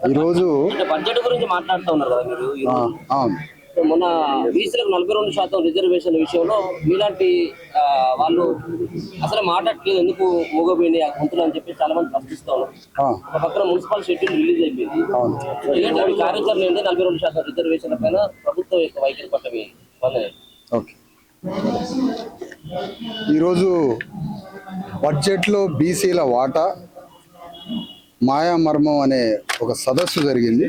ఈరోజు బడ్జెట్ గురించి మాట్లాడుతూ ఉన్నారు కదా మీరు. అవును, మొన్న బీసీలకు 42% రిజర్వేషన్ విషయంలో మీలాంటి వాళ్ళు అసలు మాట్లాడట్లేదు, ఎందుకు మూగపోయింది ఆ గొంతులు అని చెప్పి చాలా మంది ప్రశ్నిస్తూ ఉన్నారు. ఒక పక్కన మున్సిపల్ షెడ్యూల్ రిలీజ్ అయిపోయింది. ఇలాంటి కార్యాచరణ ఏంటి 42% రిజర్వేషన్ల పైన ప్రభుత్వం యొక్క వైఖరి పట్ల ఓకే. ఈరోజు బడ్జెట్లో బీసీల వాటా మాయామర్మం అనే ఒక సదస్సు జరిగింది.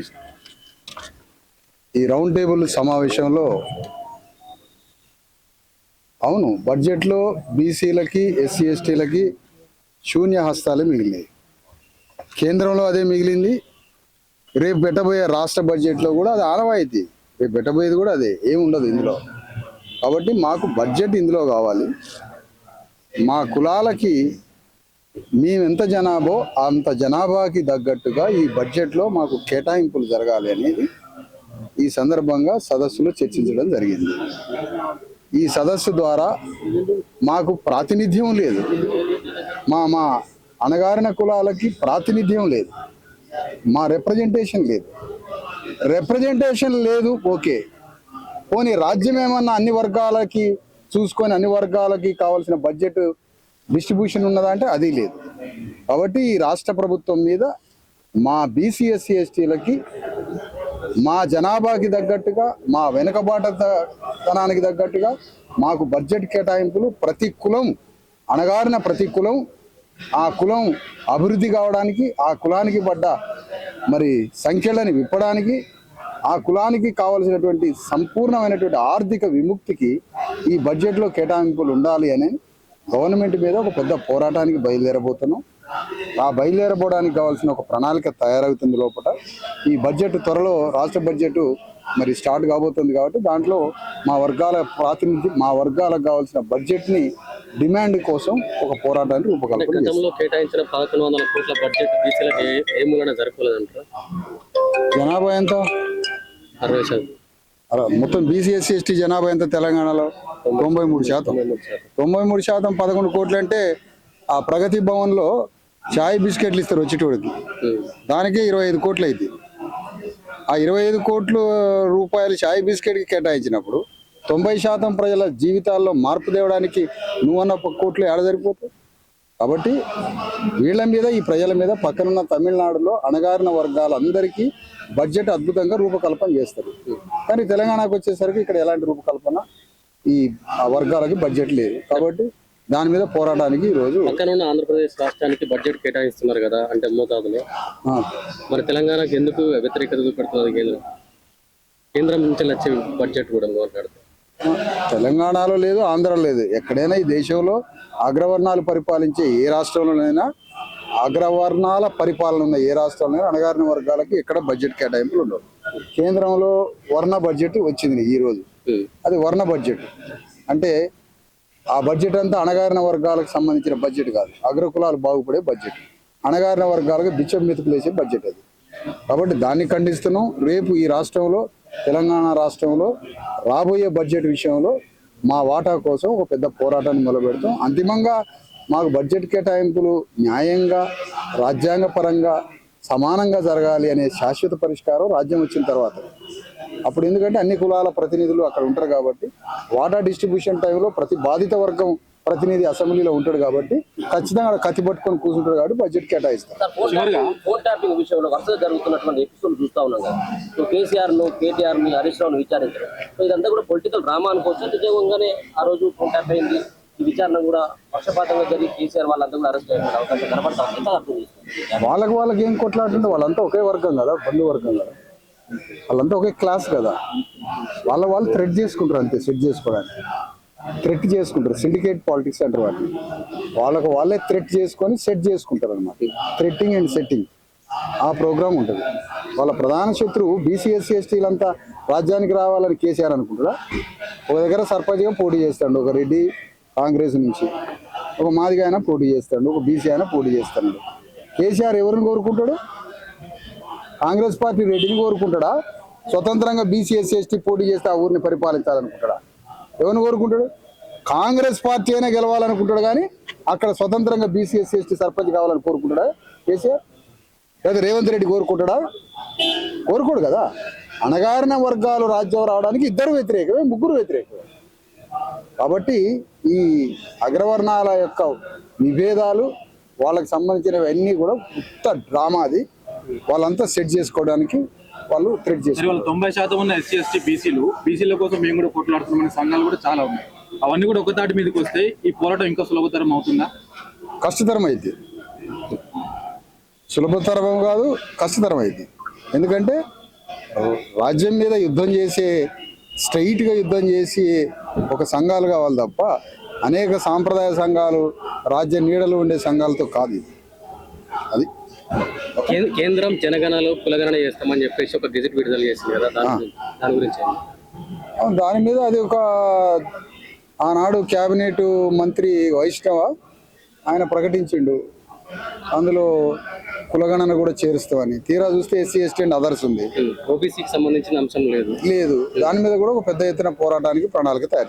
ఈ రౌండ్ టేబుల్ సమావేశంలో అవును, బడ్జెట్లో బీసీలకి ఎస్సీ ఎస్టీలకి శూన్య హస్తాలు మిగిలినాయి. కేంద్రంలో అదే మిగిలింది. రేపు పెట్టబోయే రాష్ట్ర బడ్జెట్లో కూడా అది ఆనవాయితీ. రేపు పెట్టబోయేది కూడా అదే, ఏముండదు ఇందులో. కాబట్టి మాకు బడ్జెట్ ఇందులో కావాలి. మా కులాలకి మేమెంత జనాభో అంత జనాభాకి తగ్గట్టుగా ఈ బడ్జెట్లో మాకు కేటాయింపులు జరగాలి అనేది ఈ సందర్భంగా సదస్సులో చర్చించడం జరిగింది. ఈ సదస్సు ద్వారా మాకు ప్రాతినిధ్యం లేదు, మా అణగారిన కులాలకి ప్రాతినిధ్యం లేదు, మా రిప్రజెంటేషన్ లేదు. ఓకే, పోనీ రాజ్యం ఏమన్నా అన్ని వర్గాలకి చూసుకొని అన్ని వర్గాలకి కావాల్సిన బడ్జెట్ డిస్ట్రిబ్యూషన్ ఉన్నదా అంటే అది లేదు. కాబట్టి ఈ రాష్ట్ర ప్రభుత్వం మీద మా బీసీ ఎస్సీ ఎస్టీలకి మా జనాభాకి తగ్గట్టుగా మా వెనుకబాటుతనానికి తగ్గట్టుగా మాకు బడ్జెట్ కేటాయింపులు ప్రతి కులం అణగారిన ప్రతి కులం ఆ కులం అభివృద్ధి కావడానికి, ఆ కులానికి పడ్డ మరి సంఖ్యలని విప్పడానికి, ఆ కులానికి కావలసినటువంటి సంపూర్ణమైనటువంటి ఆర్థిక విముక్తికి ఈ బడ్జెట్లో కేటాయింపులు ఉండాలి అని గవర్నమెంట్ మీద ఒక పెద్ద పోరాటానికి బయలుదేరబోతున్నాం. ఆ బయలుదేరబోవడానికి కావాల్సిన ఒక ప్రణాళిక తయారవుతుంది. లోపల ఈ బడ్జెట్ త్వరలో రాష్ట్ర బడ్జెట్ మరి స్టార్ట్ కాబోతుంది. కాబట్టి దాంట్లో మా వర్గాలకు కావాల్సిన బడ్జెట్ని డిమాండ్ కోసం ఒక పోరాటాన్ని రూపకల్పన కేటాయించిన 1100 కోట్ల బడ్జెట్ బీసీలకు ఏ మూలన జరగలేదంటారా? జనాభా ఎంత? 60%. మొత్తం బీసీ ఎస్సీ ఎస్టీ జనాభా ఎంత తెలంగాణలో? 93%. 93% 11 కోట్లు అంటే ఆ ప్రగతి భవన్లో చాయ్ బిస్కెట్లు ఇస్తారు వచ్చేటోడికి, దానికే 25 కోట్లు అయింది. ఆ 25 కోట్ల రూపాయలు చాయ్ బిస్కెట్కి కేటాయించినప్పుడు 90% ప్రజల జీవితాల్లో మార్పు తేవడానికి నువ్వన్న కోట్లు ఏడ సరిపోతాయి. కాబట్టి వీళ్ళ మీద, ఈ ప్రజల మీద పక్కనున్న తమిళనాడులో అణగారిన వర్గాలందరికీ బడ్జెట్ అద్భుతంగా రూపకల్పన చేస్తారు. కానీ తెలంగాణకు వచ్చేసరికి ఇక్కడ ఎలాంటి రూపకల్పన ఈ వర్గాలకి బడ్జెట్ లేదు. కాబట్టి దాని మీద పోరాటానికి ఈరోజు పక్కనున్న ఆంధ్రప్రదేశ్ రాష్ట్రానికి బడ్జెట్ కేటాయిస్తున్నారు కదా, అంటే మోతాదులో మరి తెలంగాణకు ఎందుకు వ్యతిరేకత చూపెడుతున్నారు? కేంద్రం నుంచి వచ్చే బడ్జెట్ కూడా మాట్లాడుతుంది. తెలంగాణలో లేదు, ఆంధ్రలో లేదు. ఎక్కడైనా ఈ దేశంలో అగ్రవర్ణాలు పరిపాలించే ఏ రాష్ట్రంలోనైనా, అగ్రవర్ణాల పరిపాలన ఉన్న ఏ రాష్ట్రంలో అణగారిన వర్గాలకి ఎక్కడ బడ్జెట్ కేటాయింపులు ఉండవు. కేంద్రంలో వర్ణ బడ్జెట్ వచ్చింది ఈరోజు, అది వర్ణ బడ్జెట్. అంటే ఆ బడ్జెట్ అంతా అణగారిన వర్గాలకు సంబంధించిన బడ్జెట్ కాదు, అగ్రకులాలు బాగుపడే బడ్జెట్, అణగారిన వర్గాలకు బిచ్చం మెతుకులేసే బడ్జెట్ అది. కాబట్టి దాన్ని ఖండిస్తున్నాం. రేపు ఈ రాష్ట్రంలో, తెలంగాణ రాష్ట్రంలో రాబోయే బడ్జెట్ విషయంలో మా వాటా కోసం ఒక పెద్ద పోరాటాన్ని మొదలుపెడతాం. అంతిమంగా మాకు బడ్జెట్ కేటాయింపులు న్యాయంగా, రాజ్యాంగపరంగా సమానంగా జరగాలి అనే శాశ్వత పరిష్కారం రాజ్యం వచ్చిన తర్వాత. అప్పుడు ఎందుకంటే అన్ని కులాల ప్రతినిధులు అక్కడ ఉంటారు కాబట్టి, వాటా డిస్ట్రిబ్యూషన్ టైంలో ప్రతి బాధిత వర్గం ప్రతినిధి అసెంబ్లీలో ఉంటాడు కాబట్టి ఖచ్చితంగా కత్తి పట్టుకొని కూర్చుంటారు కాబట్టి బడ్జెట్ కేటాయిస్తారు. ఫోన్ ట్యాపింగ్ విషయంలో వరుసగా జరుగుతున్నటువంటి ఎపిసోడ్ చూస్తా ఉన్నాం కదా. కేసీఆర్ ను, కేటీఆర్ ని, హరీష్ రావును విచారించారు. ఇదంతా కూడా పొలిటికల్ డ్రామా అనుకోవచ్చు. నిజంగానే ఆ రోజు ఫోన్ ట్యాప్ అయింది, ఈ విచారణ కూడా పక్షపాతంగా జరిగి కేసీఆర్ వాళ్ళంతా కూడా అరెస్ట్ అయ్యే అవకాశం కనపడతాం. వాళ్ళకి ఏం కొట్లాడుతుంటే వాళ్ళంతా ఒకే వర్గం కదా, బంధు వర్గం కదా, వాళ్ళంతా ఒకే క్లాస్ కదా. వాళ్ళు థ్రెట్ చేసుకుంటారు అంతే, సెట్ చేసుకోవడానికి థ్రెట్ చేసుకుంటారు. సిండికేట్ పాలిటిక్స్ అంటారు వాటిని. వాళ్ళే థ్రెట్ చేసుకొని సెట్ చేసుకుంటారు అనమాట. థ్రెట్టింగ్ అండ్ సెట్టింగ్ ఆ ప్రోగ్రామ్ ఉంటుంది. వాళ్ళ ప్రధాన శత్రువు బీసీ ఎస్సీ ఎస్టీలంతా రాజ్యానికి రావాలని కేసీఆర్ అనుకుంటారా? ఒక దగ్గర సర్పంచ్గా పోటీ చేస్తాడు ఒక రెడ్డి కాంగ్రెస్ నుంచి, ఒక మాదిగా అయినా పోటీ చేస్తాడు, ఒక బీసీ అయినా పోటీ చేస్తాడు. కేసీఆర్ ఎవరిని కోరుకుంటాడు? కాంగ్రెస్ పార్టీ రెడ్డిని కోరుకుంటాడా? స్వతంత్రంగా బీసీ ఎస్సీ ఎస్టీ పోటీ చేస్తే ఆ ఊరిని పరిపాలించాలనుకుంటాడా? ఎవరిని కోరుకుంటాడు? కాంగ్రెస్ పార్టీ అయినా గెలవాలనుకుంటాడు, కానీ అక్కడ స్వతంత్రంగా బీసీ ఎస్సీ ఎస్టీ సర్పంచ్ కావాలని కోరుకుంటాడా కేసీఆర్? లేదా రేవంత్ రెడ్డి కోరుకుంటాడా? కోరుకోడు కదా. అణగారిన వర్గాలు రాజ్యం రావడానికి ఇద్దరు వ్యతిరేకమే, ముగ్గురు వ్యతిరేకమే. కాబట్టి ఈ అగ్రవర్ణాల యొక్క విభేదాలు, వాళ్ళకి సంబంధించినవన్నీ కూడా ఉత్త డ్రామా. అది వాళ్ళంతా సెట్ చేసుకోవడానికి వాళ్ళు థ్రెడ్ మరి చేస్తారు. వాళ్ళు 90% ఉన్న ఎస్సీ ఎస్టీ బీసీల కోసం మేము కూడా కొట్లాడుతున్న సంఘాలు కూడా చాలా ఉన్నాయి. అవన్నీ కూడా ఒక తాటి మీదకి వస్తే ఈ పోరాటం ఇంకా సులభతరం అవుతుందా? కష్టతరం అయింది. సులభతరం కాదు, కష్టతరం అయింది. ఎందుకంటే రాజ్యం మీద యుద్ధం చేసే, స్ట్రైట్గా యుద్ధం చేసి ఒక సంఘాలు కావాలి తప్ప అనేక సాంప్రదాయ సంఘాలు, రాజ్య నీడలు ఉండే సంఘాలతో కాదు ఇది. అది కేంద్రం జనగణనలో కులగణన చేస్తామని చెప్పేసి ఒక గెజెట్ విడుదల చేసింది కదా, దాని గురించి దాని మీద అది ఒక ఆనాడు క్యాబినెట్ మంత్రి వైష్ణవ ఆయన ప్రకటించిండు, అందులో కులగణన కూడా చేరుస్తామని. తీరా చూస్తే ఎస్సీ ఎస్టీ అండ్ అదర్స్ ఉంది, ఓబీసీకి సంబంధించిన అంశం లేదు. లేదు. దాని మీద కూడా ఒక పెద్ద ఎత్తున పోరాటానికి ప్రణాళిక తయారు చేస్తారు.